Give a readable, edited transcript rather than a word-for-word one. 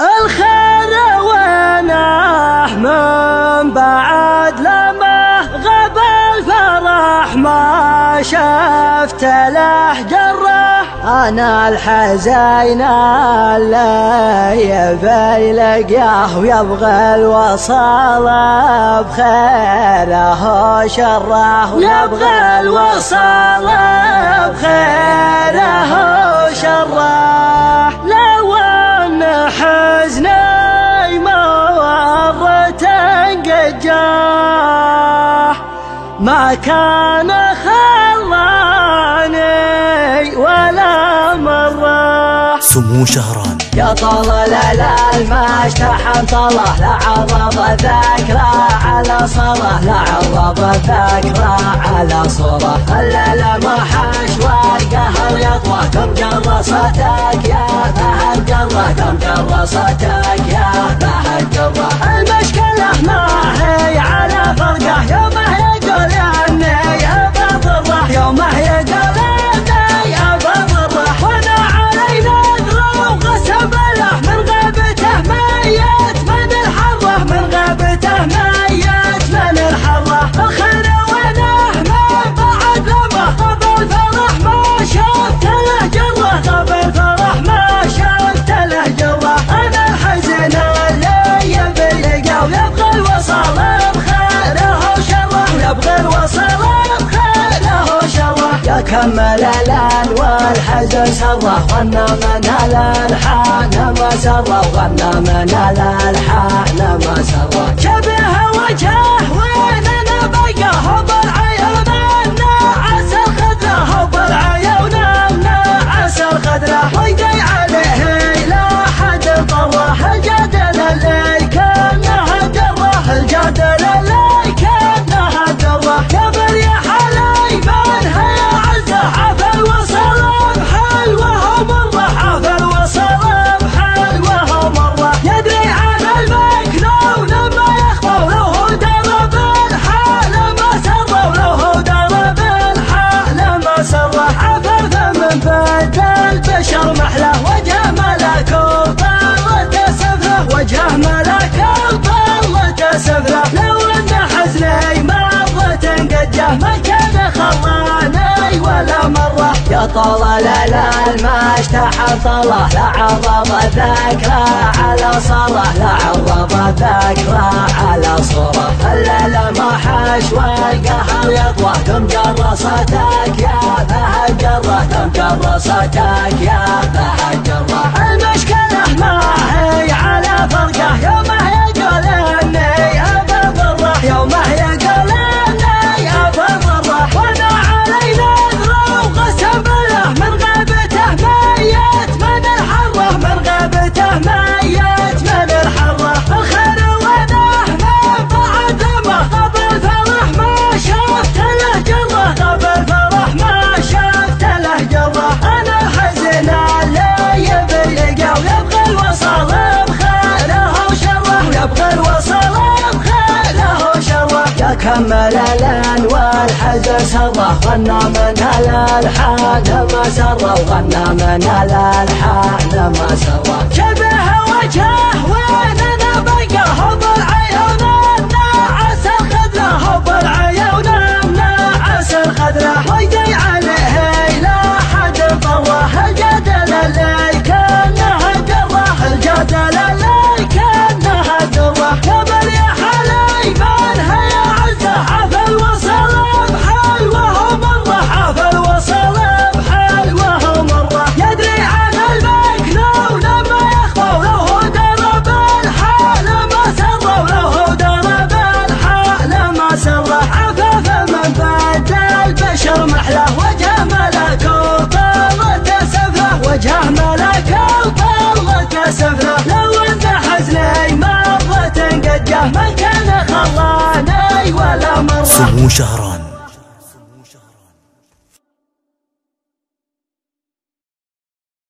الخير وينه من بعد لما غاب الفرح ما شفت له جره. أنا الحزين اللي يبي لقاه ويبغى الوصال بخيره وشره، ويبغى الوصال بخيره وشره. لو أن حزني مرة قد جاه ما كان خلاني ولا مرة. سمو شهران يا طال الهلال ما اشتحن طله، لعرض الذكرى على صره، لعرض الذكرى على صره. الليل ما حش والقهر يطوى، كم جرستك يا ذا الجره، كم جرستك يا ذا الجره. المشكلة ما هي على فرقه، يوم يقول اني ابى ضره، يوم يقول اني ابى ضره. وانا علي نذره وقسم بالله من غيبته ميت من الحره، من غيبته ميت من الحره. الخير وينه من بعد لما غاب الفرح ما شفت له جره، غاب الفرح ما شفت له جره. انا الحزين اللي يبي لقاه ويبغى الوصال بخيره وشره، ويبغى الوصال بخيره وشره. يا كمل الان والحزن سره، غنى من الالحان ما سره، وغنى من الالحان ما سره. شبه وجهه وين انا بقاه بالعيون الناعس الخضره، وبالعيون الناعس الخضره. ويدي عليه لا حد طره، الجدل اللي كانها جره، الجدل اللي كانها جره. قبل يا حلي من هي عزه، عفا الوصل بحلوه ومره، عفا الوصل بحلوه ومره. يدري عن المكنون ما يخفى، ولو درب الحال ما سره، ولو درب الحال ما سره. عفا فمن بيت البشر محله، وجه ملك وطلت سفره، وجه ملك وطلت سفره. لو ان حزني مرة قد جاه ما كان خلاني ولا مرة. يا طال الهلال ما اشتحن طله، لعرض الذكرى على صره، لعرض الذكرى على صره. الليل ما حش والقهر يطوى، كم جرستك يا ذا الجره، كم جرستك يا ذا الجره. المشكلة ما هي على فرقه، يوم يقول اني ابى ضره، يوم يقول اني ابى ضره. وانا علي نذره وقسم بالله من غيبته ميت من الحره، من غيبته ميت من الحره. الخير وينه من بعد لما غاب الفرح ما شفت له جره، غاب الفرح ما شفت له جره. انا الحزين اللي يبي لقاه ويبغى الوصال بخيره وشره، ويبغى الوصال بخيره وشره. يا كمل الان والحزن سره، غنى من الالحان ما سره، وغنى من الالحان ما سره. شبه وجهه وين انا بقاه بالعيون الناعس الخضره، وبالعيون الناعس الخضره. ويدي عليه لا حد طره، الجدل اللي كانها جره، الجدل اللي كانها جره. قبل يا حلي من هي عزه، عفا الوصل بحلوه ومره، عفا الوصل بحلوه ومره. يدري عن المكنون ما يخفى، ولو درب الحال ما سره، ولو درب الحال ما سره. عفا فمن بيت البشر محله، وجه ملك وطلت سفره، وجه ملك وطلت سفره. لو ان حزني مرة قد جاه ما كان خلاني ولا مرة. سمو شهران